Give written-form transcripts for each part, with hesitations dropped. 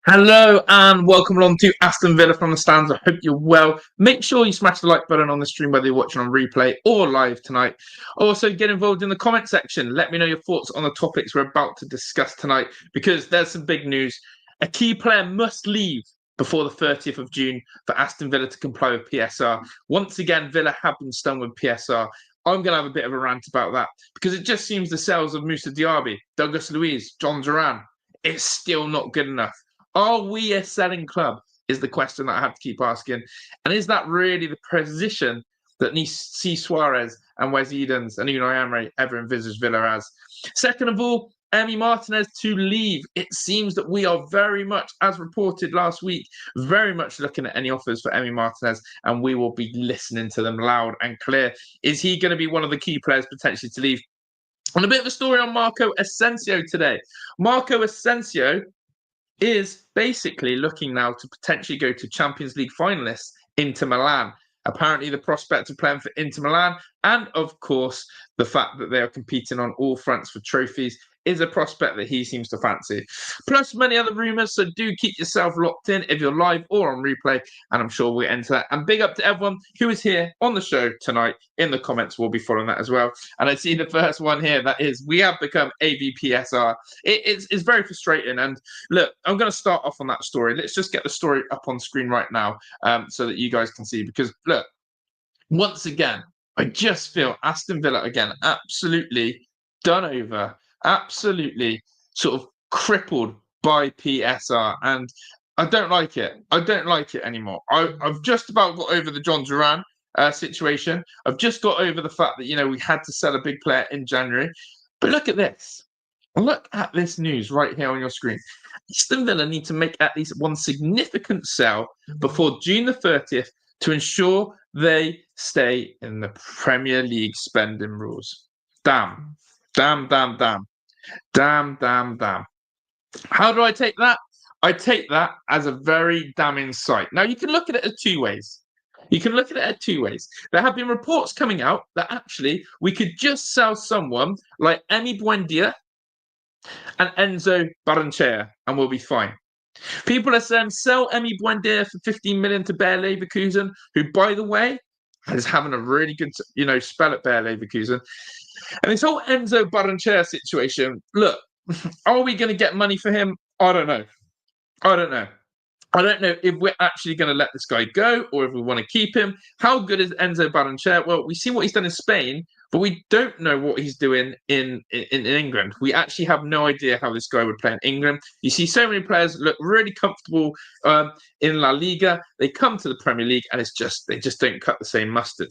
Hello and welcome along to Aston Villa from the stands. I hope you're well. Make sure you smash the like button on the stream, whether you're watching on replay or live tonight. Also, get involved in the comment section. Let me know your thoughts on the topics we're about to discuss tonight, because there's some big news. A key player must leave before the 30th of June for Aston Villa to comply with PSR. Once again, Villa have been stung with PSR. I'm going to have a bit of a rant about that, because it just seems the sales of Moussa Diaby, Douglas Luiz, John Duran, it's still not good enough. Are we a selling club is the question that I have to keep asking. And is that really the position that see Suarez and Wes Edens and Unai Emery ever envisaged Villa as? Second of all, Emi Martinez to leave. It seems that we are very much, as reported last week, very much looking at any offers for Emi Martinez, and we will be listening to them loud and clear. Is he going to be one of the key players potentially to leave? And a bit of a story on Marco Asensio today. Marco Asensio is basically looking now to potentially go to Champions League finalists Inter Milan. Apparently, the prospect of playing for Inter Milan, and of course, the fact that they are competing on all fronts for trophies, is a prospect that he seems to fancy. Plus many other rumours, so do keep yourself locked in if you're live or on replay, and I'm sure we'll enter that. And big up to everyone who is here on the show tonight. In the comments, we'll be following that as well. And I see the first one here, that is, we have become AVPSR. It's very frustrating. And look, I'm going to start off on that story. Let's just get the story up on screen right now so that you guys can see. Because look, once again, I just feel Aston Villa, again, absolutely done over, absolutely sort of crippled by PSR. And I don't like it. I don't like it anymore. I've just about got over the John Duran situation. I've just got over the fact that, we had to sell a big player in January. But look at this. Look at this news right here on your screen. Aston Villa need to make at least one significant sell before June the 30th to ensure they stay in the Premier League spending rules. Damn. Damn, damn, damn. Damn, damn, damn. How do I take that? I take that as a very damning sight. Now, you can look at it as two ways. There have been reports coming out that actually we could just sell someone like Emi Buendia and Enzo Barrenechea and we'll be fine. People are saying sell Emi Buendia for 15 million to Bayer Leverkusen, who, by the way, is having a really good, spell at Bayer Leverkusen. And this whole Enzo Barrenechea situation, look, are we going to get money for him? I don't know. I don't know if we're actually going to let this guy go or if we want to keep him. How good is Enzo Barrenechea? Well, we see what he's done in Spain, but we don't know what he's doing in England. We actually have no idea how this guy would play in England. You see so many players look really comfortable in La Liga. They come to the Premier League and they just don't cut the same mustard.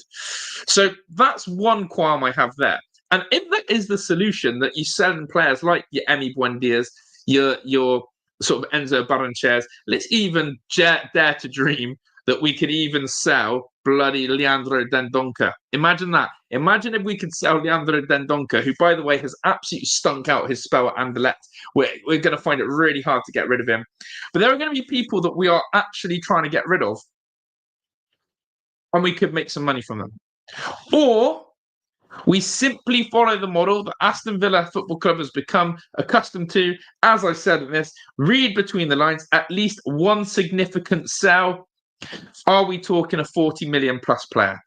So that's one qualm I have there. And if that is the solution, that you sell players like your Emi Buendias, your sort of Enzo Barrenechea, let's even dare to dream that we could even sell bloody Leandro Dendoncker. Imagine that. Imagine if we could sell Leandro Dendoncker, who, by the way, has absolutely stunk out his spell at Anderlecht. We're going to find it really hard to get rid of him. But there are going to be people that we are actually trying to get rid of, and we could make some money from them. Or we simply follow the model that Aston Villa Football Club has become accustomed to. As I said in this, read between the lines, at least one significant sell. Are we talking a 40 million plus player?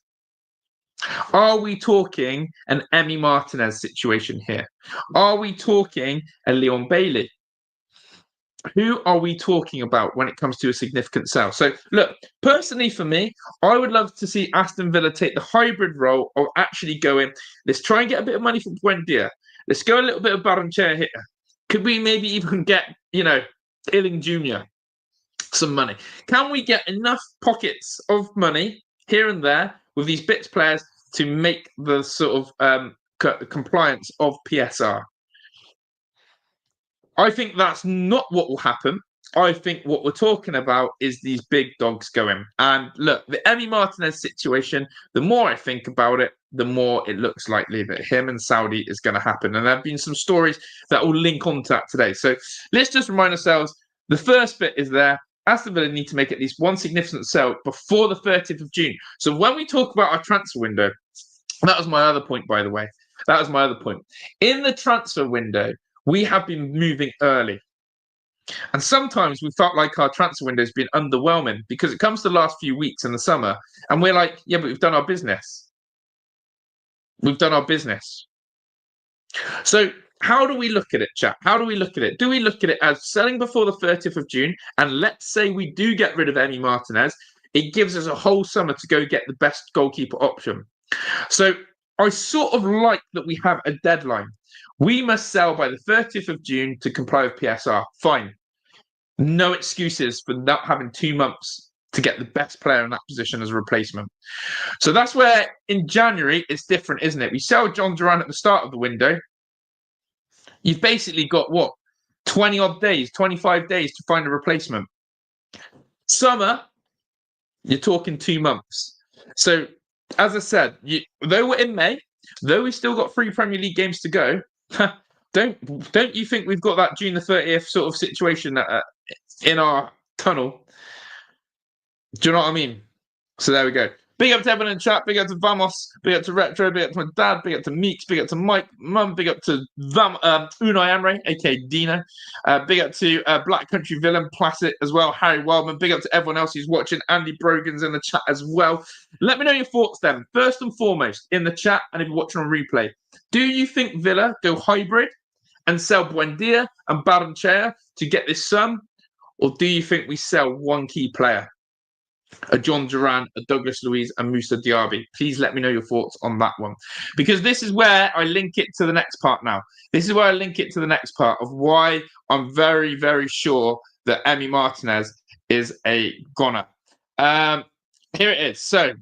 Are we talking an Emi Martinez situation here? Are we talking a Leon Bailey? Who are we talking about when it comes to a significant sell? So, look, personally for me, I would love to see Aston Villa take the hybrid role of actually going, let's try and get a bit of money from Buendia. Let's go a little bit of Barrenechea here. Could we maybe even get, Illing Jr. some money? Can we get enough pockets of money here and there with these bits players to make the sort of compliance of PSR? I think that's not what will happen. I think what we're talking about is these big dogs going. And look, the Emi Martinez situation, the more I think about it, the more it looks likely that him and Saudi is going to happen. And there have been some stories that will link on to that today. So let's just remind ourselves, the first bit is there. Aston Villa need to make at least one significant sell before the 30th of June. So when we talk about our transfer window, that was my other point, by the way. That was my other point. In the transfer window, we have been moving early. And sometimes we felt like our transfer window has been underwhelming because it comes to the last few weeks in the summer and we're like, yeah, but we've done our business. We've done our business. So how do we look at it, chat? How do we look at it? Do we look at it as selling before the 30th of June? And let's say we do get rid of Emi Martinez. It gives us a whole summer to go get the best goalkeeper option. So I sort of like that we have a deadline. We must sell by the 30th of June to comply with PSR. Fine. No excuses for not having 2 months to get the best player in that position as a replacement. So that's where in January it's different, isn't it? We sell John Duran at the start of the window. You've basically got what? 20 odd days, 25 days to find a replacement. Summer, you're talking 2 months. So as I said, though we're in May, though we've still got 3 Premier League games to go, don't you think we've got that June the 30th sort of situation in our tunnel? Do you know what I mean? So there we go. Big up to everyone in chat. Big up to Vamos. Big up to Retro. Big up to my dad. Big up to Meeks. Big up to Mike, Mum. Big up to Unai Emery, aka Dino. Big up to Black Country Villain, Placid as well. Harry Wildman. Big up to everyone else who's watching. Andy Brogan's in the chat as well. Let me know your thoughts then. First and foremost, in the chat, and if you're watching on replay, do you think Villa go hybrid and sell Buendia and Barrenechea to get this sum? Or do you think we sell one key player? A John Duran, a Douglas Luiz, and Moussa Diaby. Please let me know your thoughts on that one. Because this is where I link it to the next part now. This is where I link it to the next part of why I'm very, very sure that Emi Martinez is a goner. Here it is. So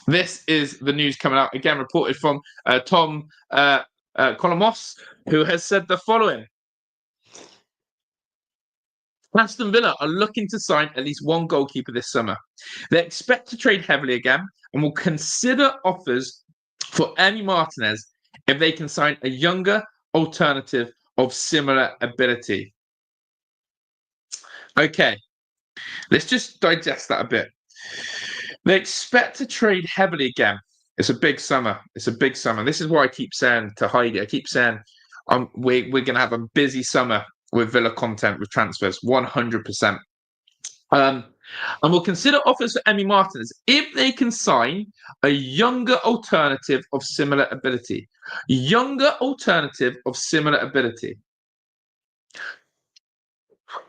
this is the news coming out, again, reported from Tom Collomosse, who has said the following. Aston Villa are looking to sign at least one goalkeeper this summer. They expect to trade heavily again and will consider offers for Emi Martinez if they can sign a younger alternative of similar ability. Okay, let's just digest that a bit. They expect to trade heavily again. It's a big summer. It's a big summer. This is why I keep saying to Heidi, I keep saying we're going to have a busy summer with Villa content, with transfers, 100%. And we'll consider offers for Emi Martinez if they can sign a younger alternative of similar ability. Younger alternative of similar ability.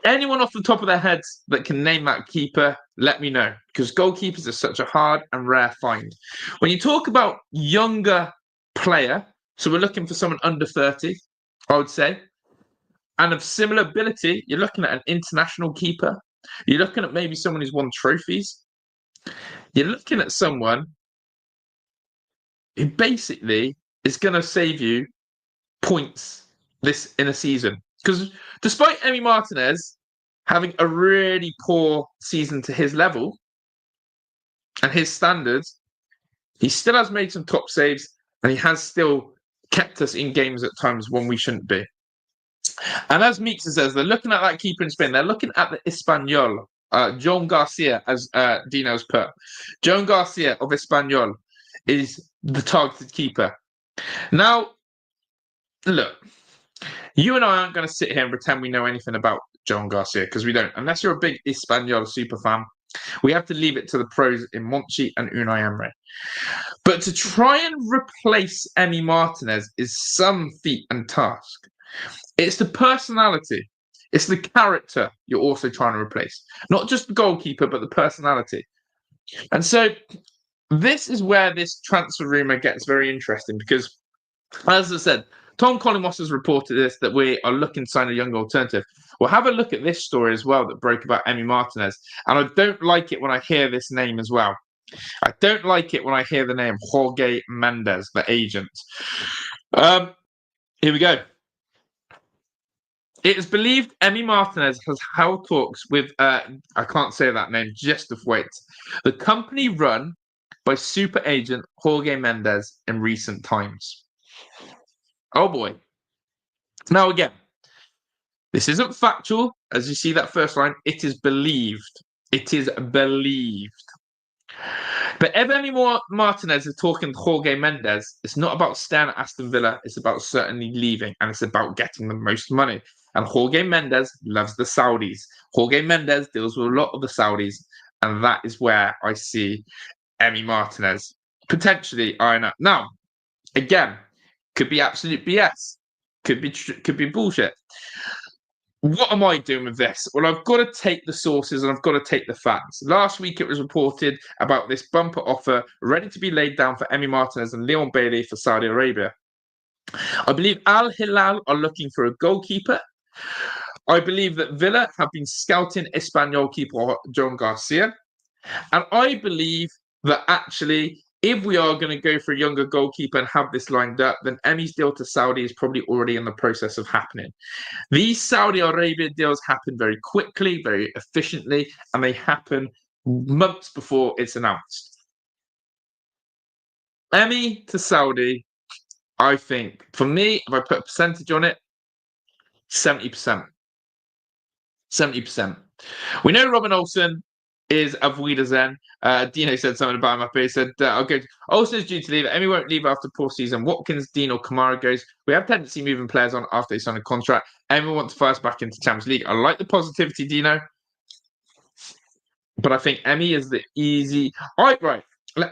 Anyone off the top of their heads that can name that keeper, let me know. Because goalkeepers are such a hard and rare find. When you talk about younger player, so we're looking for someone under 30, I would say. And of similar ability, you're looking at an international keeper. You're looking at maybe someone who's won trophies. You're looking at someone who basically is going to save you points this in a season. Because despite Emi Martinez having a really poor season to his level and his standards, he still has made some top saves and he has still kept us in games at times when we shouldn't be. And as Meeks says, they're looking at that keeper in Spain. They're looking at the Espanyol, Joan Garcia, as Dino's put. Joan Garcia of Espanyol is the targeted keeper. Now, look, you and I aren't going to sit here and pretend we know anything about Joan Garcia, because we don't. Unless you're a big Espanyol super fan, we have to leave it to the pros in Monchi and Unai Emery. But to try and replace Emi Martinez is some feat and task. It's the personality. It's the character you're also trying to replace. Not just the goalkeeper, but the personality. And so this is where this transfer rumour gets very interesting because, as I said, Tom Collomosse has reported this, that we are looking to sign a young alternative. Well, have a look at this story as well that broke about Emi Martinez. And I don't like it when I hear this name as well. I don't like it when I hear the name Jorge Mendes, the agent. Here we go. It is believed Emi Martinez has held talks with, I can't say that name, just wait, the company run by super agent Jorge Mendes in recent times. Oh boy. Now again, this isn't factual. As you see that first line, it is believed. It is believed. But if Emi Martinez is talking to Jorge Mendes, it's not about staying at Aston Villa. It's about certainly leaving, and it's about getting the most money. And Jorge Mendes loves the Saudis. Jorge Mendes deals with a lot of the Saudis. And that is where I see Emi Martinez potentially eyeing up. Now, again, could be absolute BS. Could be bullshit. What am I doing with this? Well, I've got to take the sources and I've got to take the facts. Last week, it was reported about this bumper offer ready to be laid down for Emi Martinez and Leon Bailey for Saudi Arabia. I believe Al Hilal are looking for a goalkeeper. I believe that Villa have been scouting Espanyol keeper John Garcia. And I believe that actually, if we are going to go for a younger goalkeeper and have this lined up, then Emi's deal to Saudi is probably already in the process of happening. These Saudi Arabia deals happen very quickly, very efficiently, and they happen months before it's announced. Emi to Saudi, I think, for me, if I put a percentage on it, 70%. 70%. We know Robin Olsen is Auf Wiedersehen. Dino said something about him up here. He said, I'll go. Olsen's due to leave. Emi won't leave after poor season. Watkins, Dean, or Kamara goes. We have tendency moving players on after they sign a contract. Emi wants to first back into Champions League. I like the positivity, Dino. But I think Emi is the easy. Right.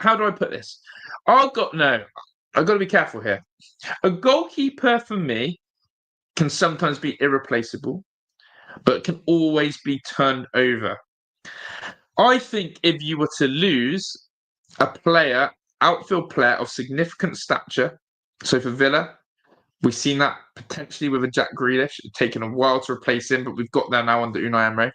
How do I put this? I've got to be careful here. A goalkeeper for me can sometimes be irreplaceable, but can always be turned over. I think if you were to lose a player, outfield player of significant stature, so for Villa, we've seen that potentially with a Jack Grealish, taking a while to replace him, but we've got there now under Unai Emery.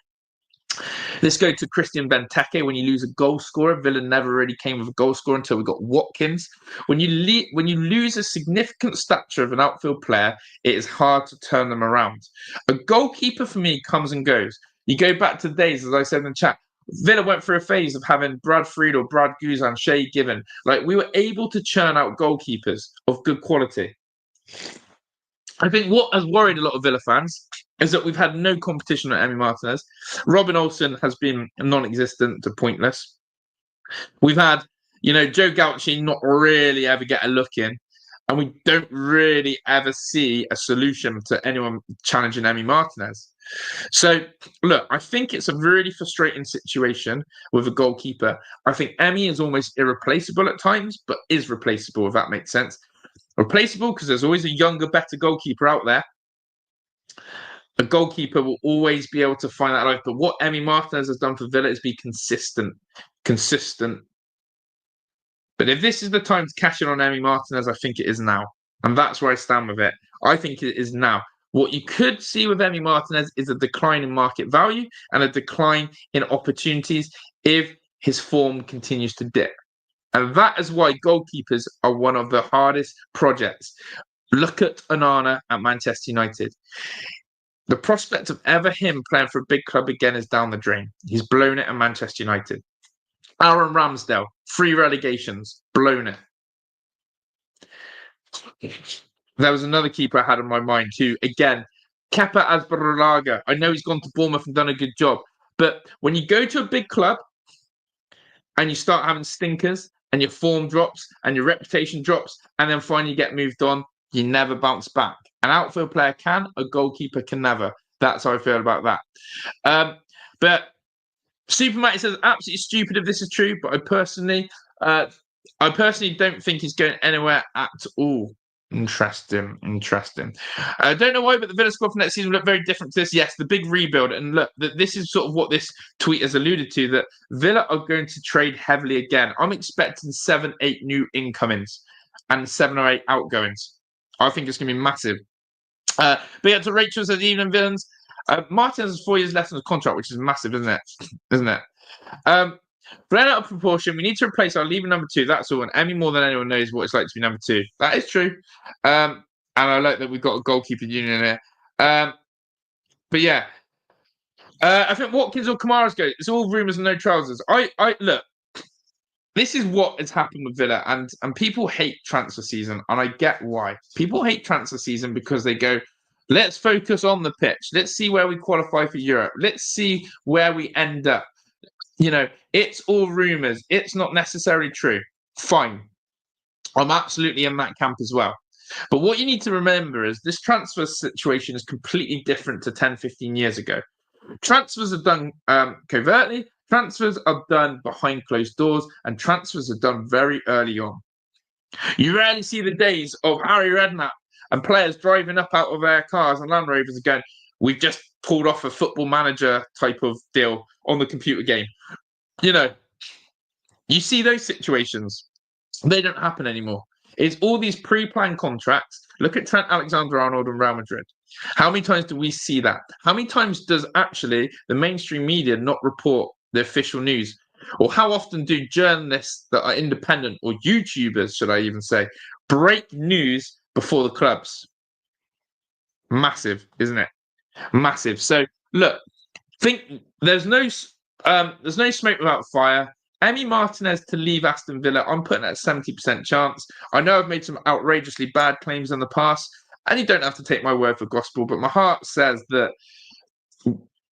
Let's go to Christian Benteke. When you lose a goal scorer, Villa never really came with a goal scorer until we got Watkins. When you lose a significant stature of an outfield player, it is hard to turn them around. A goalkeeper for me comes and goes. You go back to the days, as I said in the chat, Villa went through a phase of having Brad Friedel, Brad Guzan, Shay Given. Like, we were able to churn out goalkeepers of good quality. I think what has worried a lot of Villa fans is that we've had no competition with Emi Martinez. Robin Olsen has been non-existent to pointless. We've had, Joe Gauchi not really ever get a look in. And we don't really ever see a solution to anyone challenging Emi Martinez. So, look, I think it's a really frustrating situation with a goalkeeper. I think Emi is almost irreplaceable at times, but is replaceable, if that makes sense. Replaceable because there's always a younger, better goalkeeper out there. A goalkeeper will always be able to find that life. But what Emi Martinez has done for Villa is be consistent. But if this is the time to cash in on Emi Martinez, I think it is now. And that's where I stand with it. I think it is now. What you could see with Emi Martinez is a decline in market value and a decline in opportunities if his form continues to dip. And that is why goalkeepers are one of the hardest projects. Look at Onana at Manchester United. The prospect of ever him playing for a big club again is down the drain. He's blown it at Manchester United. Aaron Ramsdale, 3 relegations, blown it. There was another keeper I had in my mind too. Again, Kepa Azbarulaga. I know he's gone to Bournemouth and done a good job. But when you go to a big club and you start having stinkers and your form drops and your reputation drops and then finally get moved on, you never bounce back. An outfield player can, a goalkeeper can never. That's how I feel about that. But Superman says, absolutely stupid if this is true, but I personally don't think he's going anywhere at all. Interesting. I don't know why, but the Villa squad for next season will look very different to this. Yes, the big rebuild. And look, this is sort of what this tweet has alluded to, that Villa are going to trade heavily again. I'm expecting 7-8 new incomings and 7 or 8 outgoings. I think it's going to be massive. But yeah, to Rachel says, evening villains. Martinez has 4 years left on his contract, which is massive, isn't it? Blown out of proportion, we need to replace our lever number 2. That's all. And Emi more than anyone knows what it's like to be number 2. That is true. And I like that we've got a goalkeeper union here. But yeah, I think Watkins or Kamara's go. It's all rumours and no trousers. I look. This is what has happened with Villa, and people hate transfer season, and I get why. People hate transfer season because they go, let's focus on the pitch. Let's see where we qualify for Europe. Let's see where we end up. It's all rumours. It's not necessarily true. Fine. I'm absolutely in that camp as well. But what you need to remember is this transfer situation is completely different to 10, 15 years ago. Transfers are done covertly, transfers are done behind closed doors, and transfers are done very early on. You rarely see the days of Harry Redknapp and players driving up out of their cars and Land Rovers and going, we've just pulled off a Football Manager type of deal on the computer game. You know, you see those situations. They don't happen anymore. It's all these pre-planned contracts. Look at Trent Alexander-Arnold and Real Madrid. How many times do we see that? How many times does actually the mainstream media not report the official news? Or how often do journalists that are independent, or YouTubers, should I even say, break news before the clubs? Massive, isn't it? Massive. So look, think there's no smoke without fire. Emi Martinez to leave Aston Villa, I'm putting at a 70% chance. I know I've made some outrageously bad claims in the past, and you don't have to take my word for gospel, but my heart says that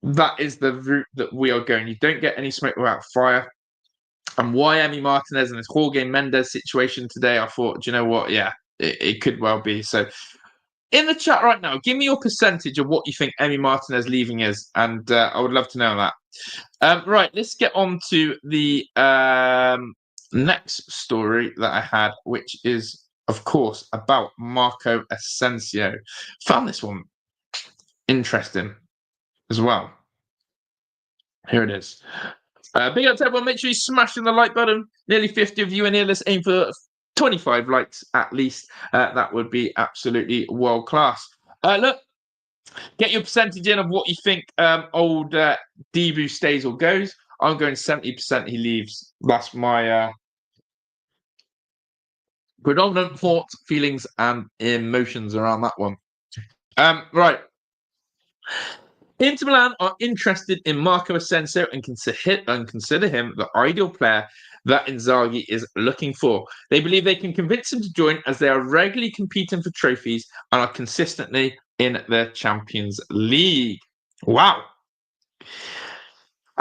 that is the route that we are going. You don't get any smoke without fire. And why Emi Martinez and this Jorge Mendes situation today, I thought, do you know what? Yeah, it could well be. So in the chat right now, give me your percentage of what you think Emi Martinez leaving is, and I would love to know that. Right, let's get on to the next story that I had, which is, of course, about Marco Asensio. Found this one interesting as well. Here it is. Big up to everyone. Make sure you smash the like button. Nearly 50 of you in here. Let's aim for 25 likes at least. That would be absolutely world class. Look, get your percentage in of what you think old Debu stays or goes. I'm going 70% he leaves. That's my predominant thoughts, feelings, and emotions around that one. Right. Inter Milan are interested in Marco Asensio and consider him the ideal player that Inzaghi is looking for. They believe they can convince him to join as they are regularly competing for trophies and are consistently in the Champions League. Wow.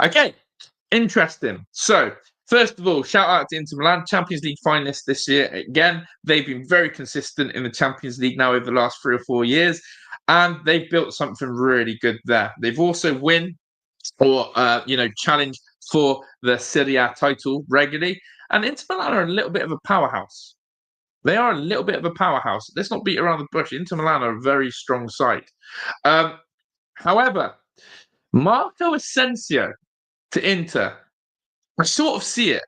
Okay, interesting. So, first of all, shout out to Inter Milan, Champions League finalists this year. Again, they've been very consistent in the Champions League now over the last 3 or 4 years. And they've built something really good there. They've also challenged for the Serie A title regularly. And Inter Milan are a little bit of a powerhouse. They are a little bit of a powerhouse. Let's not beat around the bush. Inter Milan are a very strong side. However, Marco Asensio to Inter, I sort of see it.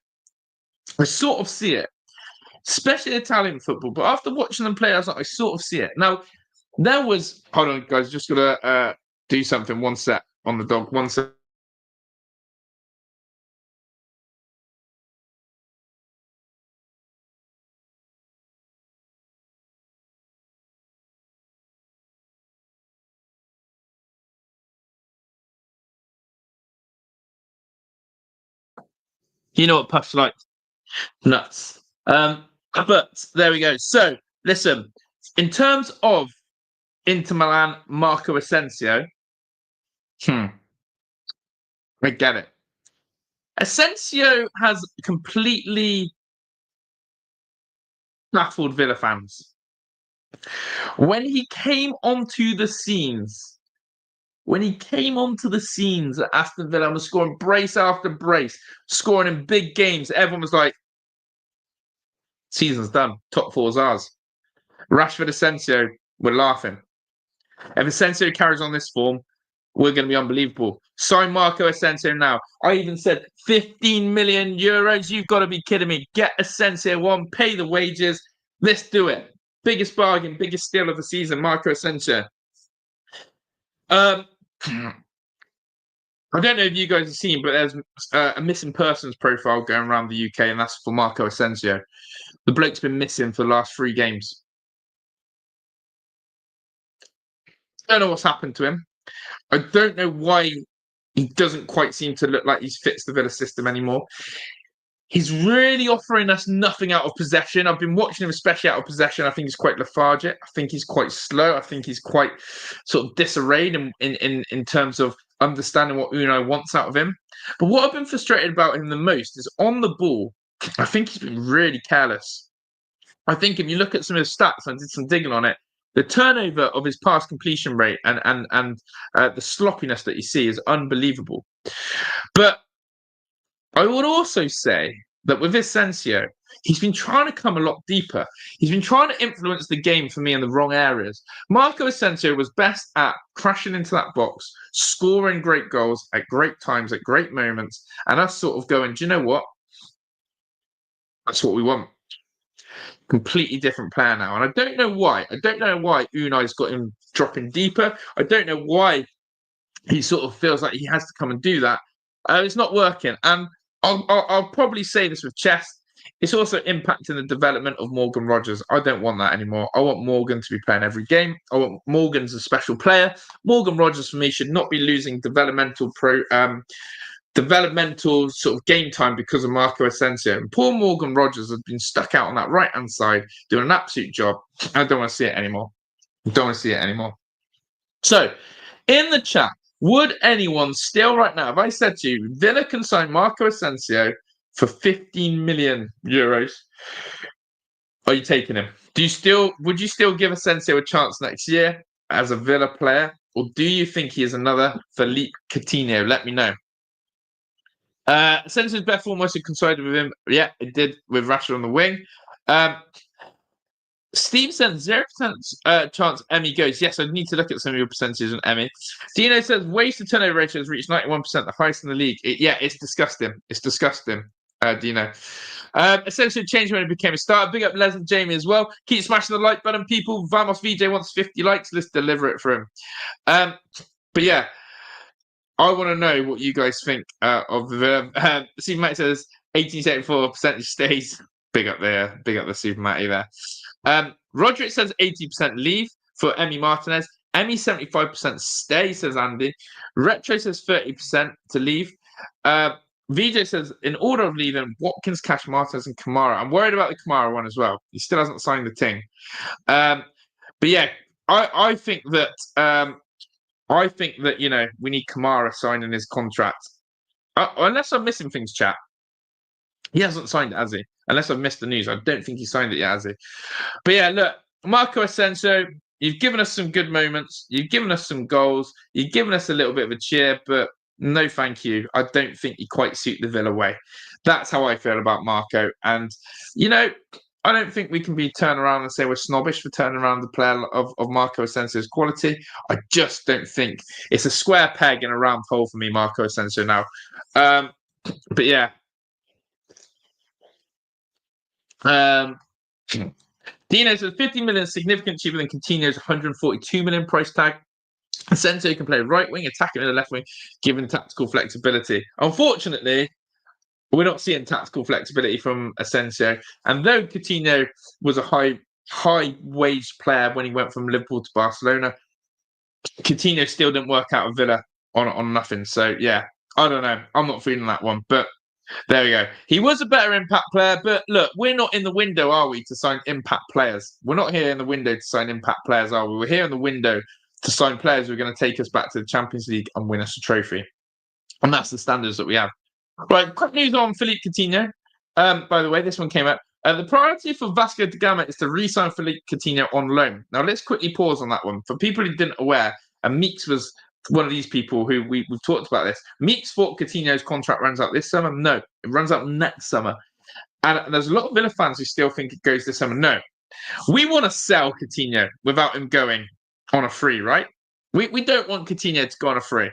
Especially Italian football. But after watching them play, I sort of see it. Now, hold on, guys, just got to do something. One sec on the dog. One sec. You know what Puff's like? Nuts. But there we go. So, listen, in terms of Inter Milan, Marco Asensio, I get it. Asensio has completely baffled Villa fans. When he came onto the scenes at Aston Villa and was scoring brace after brace, scoring in big games, everyone was like, season's done. Top 4's ours. Rashford, Asensio, we're laughing. If Asensio carries on this form, we're going to be unbelievable. Sign Marco Asensio now. I even said 15 million euros. You've got to be kidding me. Get Asensio on, pay the wages. Let's do it. Biggest bargain, biggest steal of the season, Marco Asensio. I don't know if you guys have seen, but there's a missing persons profile going around the UK, and that's for Marco Asensio. The bloke's been missing for the last 3 games. I don't know what's happened to him. I don't know why he doesn't quite seem to look like he fits the Villa system anymore. He's really offering us nothing out of possession. I've been watching him, especially out of possession. I think he's quite lethargic. I think he's quite slow. I think he's quite sort of disarrayed in terms of understanding what Unai wants out of him. But what I've been frustrated about him the most is on the ball, I think he's been really careless. I think if you look at some of his stats, I did some digging on it, the turnover of his pass completion rate and the sloppiness that you see is unbelievable. But I would also say that with Asensio, he's been trying to come a lot deeper. He's been trying to influence the game for me in the wrong areas. Marco Asensio was best at crashing into that box, scoring great goals at great times, at great moments, and us sort of going, do you know what? That's what we want. Completely different player now. And I don't know why. I don't know why Unai's got him dropping deeper. I don't know why he sort of feels like he has to come and do that. It's not working. And I'll probably say this with chest. It's also impacting the development of Morgan Rogers. I don't want that anymore. I want Morgan to be playing every game. I want Morgan's a special player. Morgan Rogers, for me, should not be losing developmental sort of game time because of Marco Asensio. And poor Morgan Rogers has been stuck out on that right-hand side doing an absolute job. I don't want to see it anymore. So, in the chat, would anyone still right now, if I said to you, Villa can sign Marco Asensio for 15 million euros, are you taking him? Would you still give Asensio a chance next year as a Villa player? Or do you think he is another Philippe Coutinho? Let me know. Asensio's best form mostly coincided with him. Yeah, it did with Rashford on the wing. Steve says 0% chance Emi goes. Yes, I need to look at some of your percentages on Emi. Dino says wasted turnover ratio has reached 91%, the highest in the league. It's disgusting. It's disgusting, Dino. Essentially changed when it became a starter. Big up Les and Jamie as well. Keep smashing the like button, people. Vamos VJ wants 50 likes. Let's deliver it for him. But yeah, I want to know what you guys think of the. Steve Matt says 1874 percentage stays. Big up the Super Matty there. Roderick says 80% leave for Emi Martinez. Emi 75% stay, says Andy. Retro says 30% to leave. VJ says, in order of leaving, Watkins, Cash, Martinez, and Kamara. I'm worried about the Kamara one as well. He still hasn't signed the thing. But yeah, I think that we need Kamara signing his contract. Unless I'm missing things, chat. He hasn't signed it, has he? Unless I've missed the news. I don't think he signed it yet, has he? But yeah, look, Marco Asensio, you've given us some good moments. You've given us some goals. You've given us a little bit of a cheer, but no thank you. I don't think you quite suit the Villa way. That's how I feel about Marco. And, I don't think we can be turned around and say we're snobbish for turning around the player of Marco Asensio's quality. I just don't think it's a square peg in a round hole for me, Marco Asensio now. But yeah. Dino says 50 million is significantly cheaper than Coutinho's 142 million price tag. Asensio can play right wing, attacking in the left wing, given tactical flexibility. Unfortunately, we're not seeing tactical flexibility from Asensio. And though Coutinho was a high wage player when he went from Liverpool to Barcelona, Coutinho still didn't work out of Villa on nothing. So yeah, I don't know. I'm not feeling that one, but there we go. He was a better impact player, but look, we're not in the window, are we, to sign impact players? We're not here in the window to sign impact players, are we? We're here in the window to sign players who are going to take us back to the Champions League and win us a trophy. And that's the standards that we have. Right, quick news on Philippe Coutinho. By the way, this one came out. The priority for Vasco da Gama is to re-sign Philippe Coutinho on loan. Now, let's quickly pause on that one. For people who didn't aware, and Meeks was one of these people who we've talked about this. Meeks thought Coutinho's contract runs out this summer. No, it runs out next summer. And there's a lot of Villa fans who still think it goes this summer. No, we want to sell Coutinho without him going on a free, right? We don't want Coutinho to go on a free.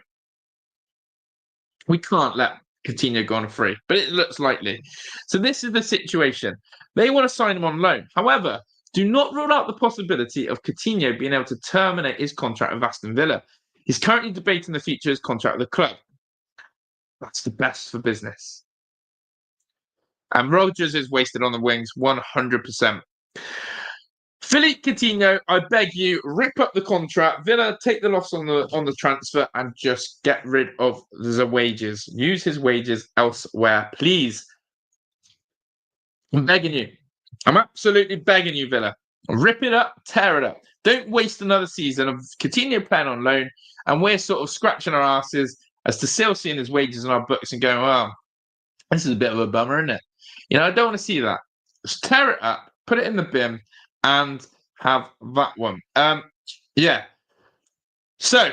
We can't let Coutinho go on a free, but it looks likely. So this is the situation. They want to sign him on loan. However, do not rule out the possibility of Coutinho being able to terminate his contract with Aston Villa. He's currently debating the future of his contract with the club. That's the best for business. And Rogers is wasted on the wings 100%. Philippe Coutinho, I beg you, rip up the contract. Villa, take the loss on the transfer and just get rid of the wages. Use his wages elsewhere, please. I'm begging you. I'm absolutely begging you, Villa. Rip it up, tear it up. Don't waste another season of Coutinho playing on loan, and we're sort of scratching our asses as to still seeing his wages in our books and going, well, this is a bit of a bummer, isn't it? I don't want to see that. Just tear it up. put it in the bin, and have that one. Yeah. So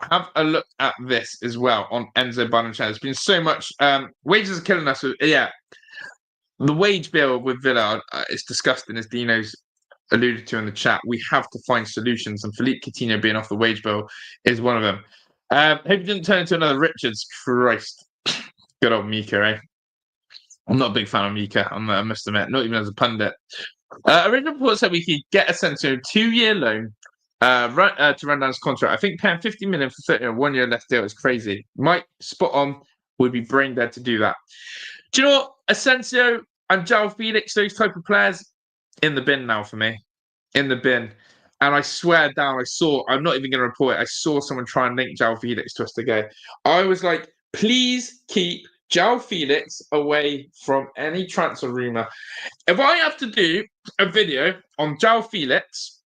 have a look at this as well on Enzo Barrenechea. There's been so much wages are killing us. Yeah, the wage bill with Villa is disgusting, as Dino's alluded to in the chat. We have to find solutions, and Philippe Coutinho being off the wage bill is one of them. Hope you didn't turn into another Richards. Christ, good old Mika, eh? I'm not a big fan of Mika, I must admit, not even as a pundit. Original report said we could get Asensio 2-year loan to run down his contract. I think paying 50 million for 30 1 year left deal is crazy. Mike, spot on, would be brain dead to do that. Do you know what? Asensio and João Felix, those type of players, in the bin now for me. In the bin. And I swear down, I'm not even going to report it, I saw someone try and link João Felix to us today. I was like, please keep João Felix away from any transfer rumour. If I have to do a video on João Felix,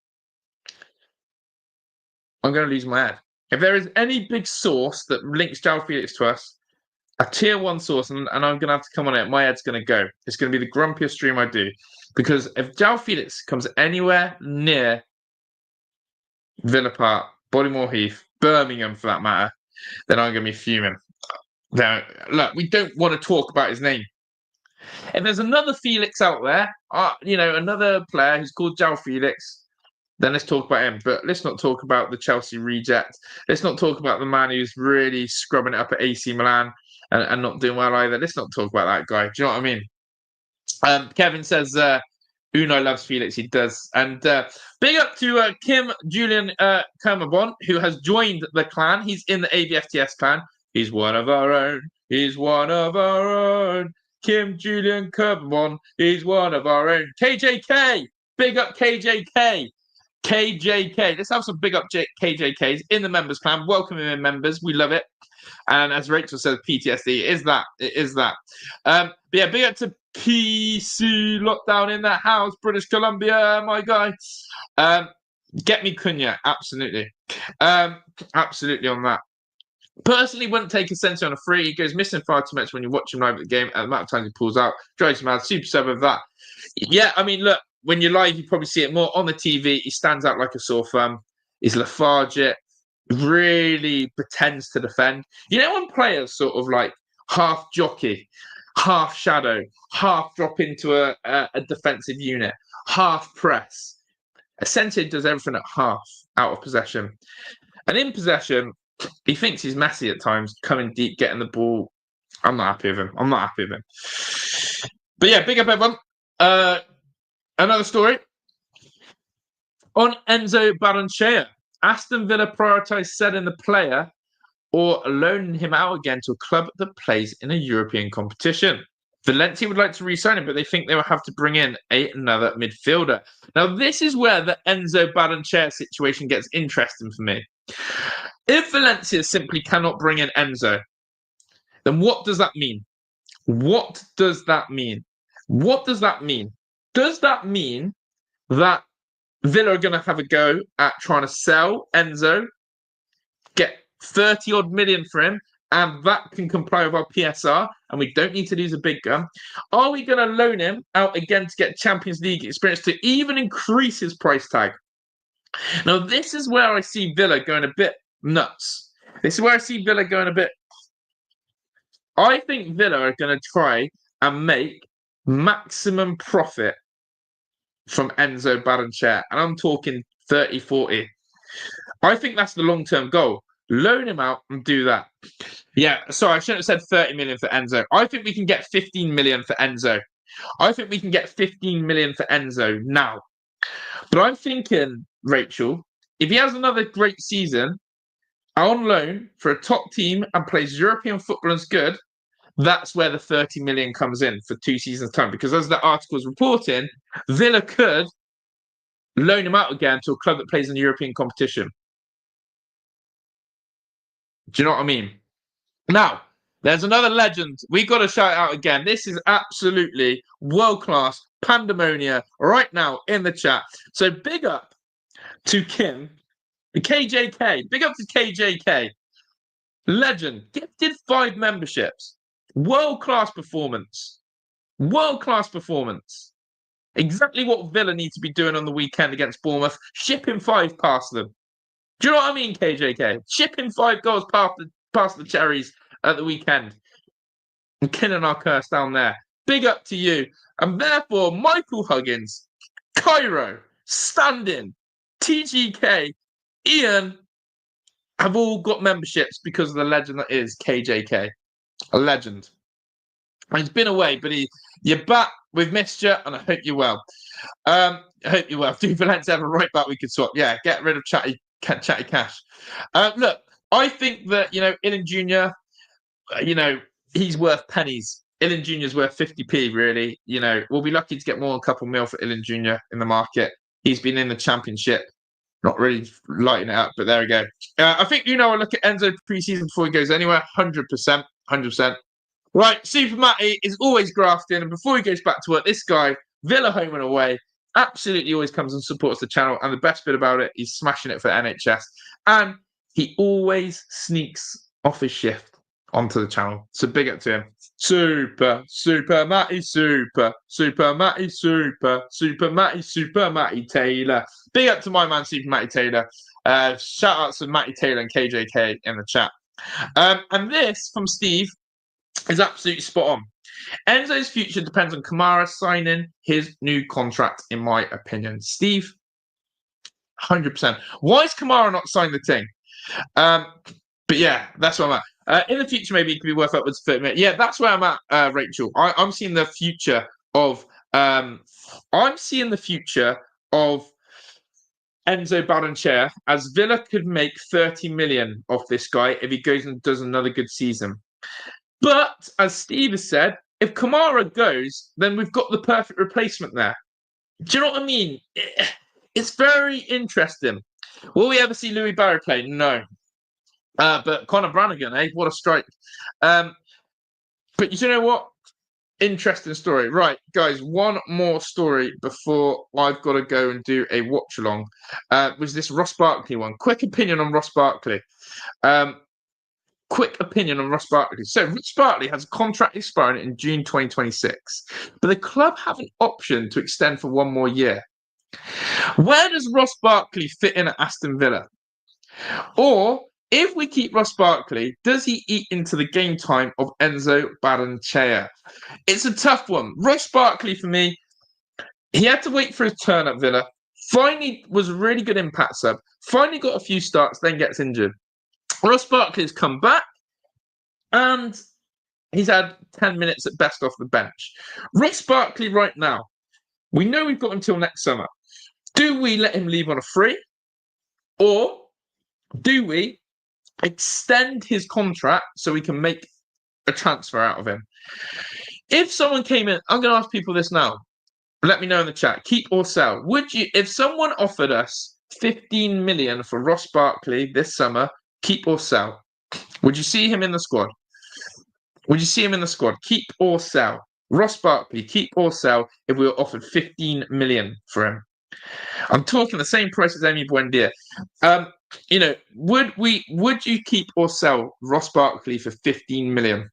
I'm going to lose my head. If there is any big source that links João Felix to us, a tier 1 source, and I'm going to have to come on it, my head's going to go. It's going to be the grumpiest stream I do. Because if João Felix comes anywhere near Villa Park, Bodymore Heath, Birmingham for that matter, then I'm going to be fuming. Now, look, we don't want to talk about his name. If there's another Felix out there, another player who's called João Felix, then let's talk about him. But let's not talk about the Chelsea reject. Let's not talk about the man who's really scrubbing it up at AC Milan and not doing well either. Let's not talk about that guy. Do you know what I mean? Kevin says, Unai loves Felix. He does. And big up to Kim Julian Kermabon, who has joined the clan. He's in the ABFTS clan. He's one of our own. He's one of our own. Kim Julian Kermabon. He's one of our own. KJK. Big up KJK. KJK. Let's have some big up KJKs in the members clan. Welcome in members. We love it. And as Rachel says, PTSD. It is that. It is that. But yeah, big up to PC Lockdown in that house. British Columbia, my guy. Get me Cunha. Absolutely. Absolutely on that. Personally, wouldn't take Asensio on a free. He goes missing far too much when you watch him live at the game. And the amount of times he pulls out, drives you mad. Super sub of that. Yeah, I mean, look, when you're live, you probably see it more on the TV. He stands out like a sore thumb. He's lethargic. Really pretends to defend. You know when players sort of like half jockey, half shadow, half drop into a defensive unit, half press. Asensio does everything at half out of possession. And in possession, he thinks he's messy at times, coming deep, getting the ball. I'm not happy with him. But yeah, big up everyone. Another story on Enzo Barrenechea. Aston Villa prioritise selling the player or loaning him out again to a club that plays in a European competition. Valencia would like to re-sign him, but they think they will have to bring in another midfielder. Now, this is where the Enzo Barrenechea situation gets interesting for me. If Valencia simply cannot bring in Enzo, then what does that mean? What does that mean? What does that mean? Does that mean that Villa are going to have a go at trying to sell Enzo, get 30 odd million for him, and that can comply with our PSR, and we don't need to lose a big gun? Are we going to loan him out again to get Champions League experience to even increase his price tag? Now, this is where I see Villa going a bit nuts. This is where I see Villa going a bit... I think Villa are going to try and make maximum profit from Enzo Barrenechea, and I'm talking 30, 40. I think that's the long-term goal. Loan him out and do that. Yeah, sorry, I shouldn't have said 30 million for Enzo. I think we can get 15 million for Enzo. I think we can get 15 million for Enzo now. But I'm thinking, Rachel, if he has another great season on loan for a top team and plays European football and is good, that's where the 30 million comes in for 2 seasons' time. Because as the article is reporting, Villa could loan him out again to a club that plays in the European competition. Do you know what I mean? Now, there's another legend. We've got to shout out again. This is absolutely world-class pandemonia right now in the chat. So big up to Kim, KJK. Big up to KJK. Legend. Gifted 5 memberships. World-class performance. World-class performance. Exactly what Villa need to be doing on the weekend against Bournemouth. Shipping 5 past them. Do you know what I mean, KJK? Shipping 5 goals past the Cherries at the weekend. And killing our curse down there. Big up to you. And therefore, Michael Huggins, Cairo, Standing, TGK, Ian have all got memberships because of the legend that is KJK. A legend. He's been away, but you're back. We've missed you, and I hope you're well. I hope you're well. Do Valencia have a right back we could swap? Yeah, get rid of Chatty Cash. Look, I think that, Ilan Jr., he's worth pennies. Ilan Jr. is worth 50p, really. We'll be lucky to get more than a couple mil for Ilan Jr. in the market. He's been in the Championship. Not really lighting it up, but there we go. I think, I'll look at Enzo pre-season before he goes anywhere. 100%. 100%. Right, Super Matty is always grafting, and before he goes back to work, this guy, Villa home and away, absolutely always comes and supports the channel, and the best bit about it, he's smashing it for NHS, and he always sneaks off his shift onto the channel, so big up to him. Super Matty, Super Matty, Super Matty Taylor. Big up to my man, Super Matty Taylor. Shout out to Matty Taylor and KJK in the chat. And this from Steve is absolutely spot on. Enzo's future depends on Kamara signing his new contract, in my opinion. Steve, 100%. Why is Kamara not signed the thing? But yeah, that's where I'm at. In the future, maybe it could be worth upwards of 30 minutes. Yeah, that's where I'm at, Rachel. I'm seeing the future of Enzo Barrenechea, as Villa could make 30 million off this guy if he goes and does another good season. But, as Steve has said, if Kamara goes, then we've got the perfect replacement there. Do you know what I mean? It's very interesting. Will we ever see Louis Barry play? No. But Conor Brannigan, what a strike. But you know what? Interesting story. Right, guys, one more story before I've got to go and do a watch-along. Was this Ross Barkley one. Quick opinion on Ross Barkley. So, Ross Barkley has a contract expiring in June 2026, but the club have an option to extend for one more year. Where does Ross Barkley fit in at Aston Villa? Or, if we keep Ross Barkley, does he eat into the game time of Enzo Barrenechea? It's a tough one. Ross Barkley, for me, he had to wait for his turn at Villa. Finally was a really good impact sub. Finally got a few starts, then gets injured. Ross Barkley has come back, and he's had 10 minutes at best off the bench. Ross Barkley right now, we know we've got until next summer. Do we let him leave on a free? Or do we extend his contract so we can make a transfer out of him? If someone came in, I'm going to ask people this now. Let me know in the chat. Keep or sell. Would you, if someone offered us 15 million for Ross Barkley this summer, keep or sell? Would you see him in the squad? Would you see him in the squad? Keep or sell? Ross Barkley, keep or sell if we were offered 15 million for him? I'm talking the same price as Emi Buendia. Would you keep or sell Ross Barkley for 15 million?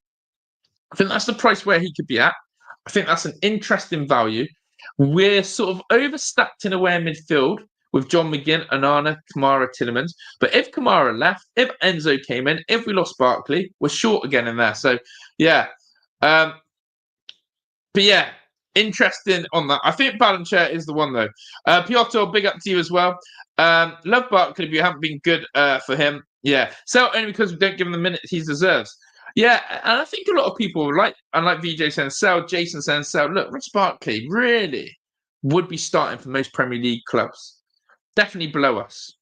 I think that's the price where he could be at. I think that's an interesting value. We're sort of overstacked in away midfield with John McGinn, Onana, Kamara, Tielemans. But if Kamara left, if Enzo came in, if we lost Barkley, we're short again in there. So, yeah. But yeah, interesting on that. I think Barrenechea is the one, though. Piotr, big up to you as well. Love Barkley, but you haven't been good for him. Yeah. So only because we don't give him the minute he deserves. Yeah, and I think a lot of people, like VJ saying sell, Jason saying sell. Look, Ross Barkley really would be starting for most Premier League clubs. Definitely below us.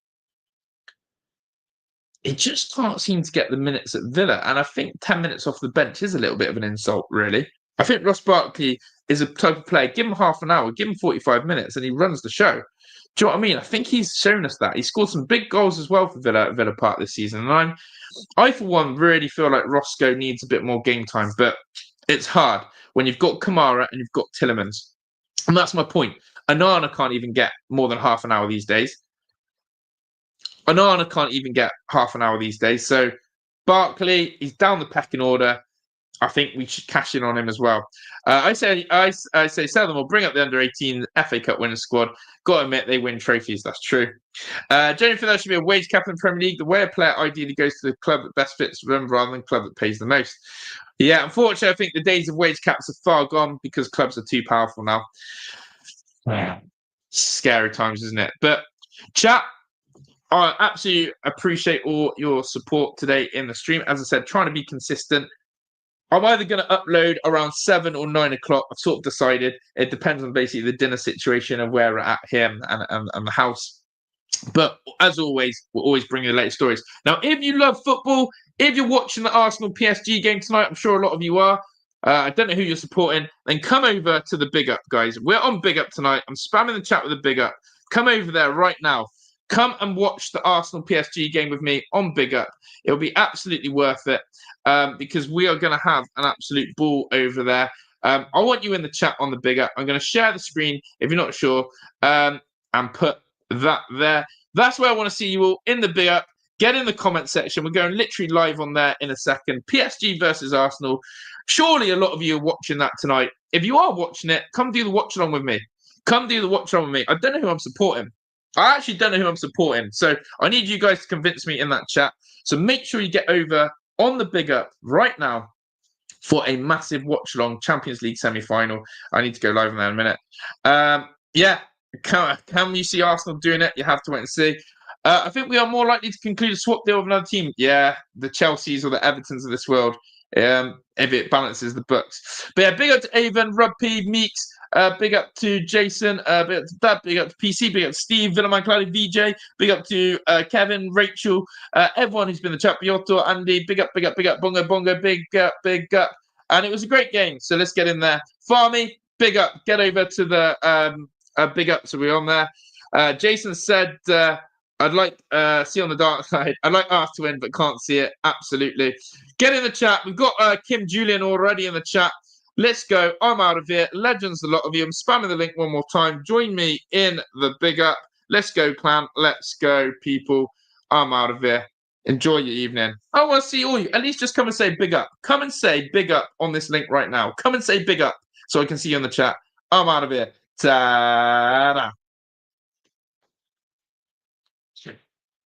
He just can't seem to get the minutes at Villa. And I think 10 minutes off the bench is a little bit of an insult, really. I think Ross Barkley is a type of player. Give him half an hour, give him 45 minutes, and he runs the show. Do you know what I mean? I think he's shown us that. He scored some big goals as well for Villa at Villa Park this season. And I, for one, really feel like Roscoe needs a bit more game time. But it's hard when you've got Kamara and you've got Tielemans. And that's my point. Onana can't even get more than half an hour these days. So Barkley, he's down the pecking order. I think we should cash in on him as well. I say sell them or bring up the under-18 FA Cup winning squad. Got to admit, they win trophies. That's true. Generally, for that should be a wage cap in the Premier League. The way a player ideally goes to the club that best fits them rather than the club that pays the most. Yeah, unfortunately, I think the days of wage caps are far gone because clubs are too powerful now. Scary times, isn't it? But chat, I absolutely appreciate all your support today in the stream. As I said, trying to be consistent. I'm either going to upload around 7 or 9 o'clock. I've sort of decided. It depends on basically the dinner situation and where we're at here and the house. But as always, we'll always bring you the latest stories. Now, if you love football, if you're watching the Arsenal PSG game tonight, I'm sure a lot of you are. I don't know who you're supporting. Then come over to the Big Up, guys. We're on Big Up tonight. I'm spamming the chat with the Big Up. Come over there right now. Come and watch the Arsenal PSG game with me on Big Up. It'll be absolutely worth it because we are going to have an absolute ball over there. I want you in the chat on the Big Up. I'm going to share the screen if you're not sure and put that there. That's where I want to see you all in the Big Up. Get in the comment section. We're going literally live on there in a second. PSG versus Arsenal. Surely a lot of you are watching that tonight. If you are watching it, come do the watch along with me. Come do the watch along with me. I don't know who I'm supporting. I actually don't know who I'm supporting. So I need you guys to convince me in that chat. So make sure you get over on the Big Up right now for a massive watch along Champions League semi-final. I need to go live on that in a minute. Yeah, can you see Arsenal doing it? You have to wait and see. I think we are more likely to conclude a swap deal with another team. Yeah, the Chelseas or the Evertons of this world. If it balances the books. But yeah, big up to Avon, Rugby, Meeks, big up to Jason, big up to Dad, big up to PC, big up to Steve, Villaman Cloudy, VJ, big up to Kevin, Rachel, everyone who's been in the chat, Biotto, Andy, big up, Bongo, big up. And it was a great game, so let's get in there. Farmy, big up, get over to the big up, so we're on there. Jason said, I'd like see on the dark side. I'd like Arsenal to win, but can't see it. Absolutely. Get in the chat. We've got Kim Julian already in the chat. Let's go. I'm out of here. Legends, a lot of you. I'm spamming the link one more time. Join me in the Big Up. Let's go, clan. Let's go, people. I'm out of here. Enjoy your evening. I want to see all you. At least just come and say Big Up. Come and say Big Up on this link right now. Come and say Big Up so I can see you in the chat. I'm out of here. Ta-da.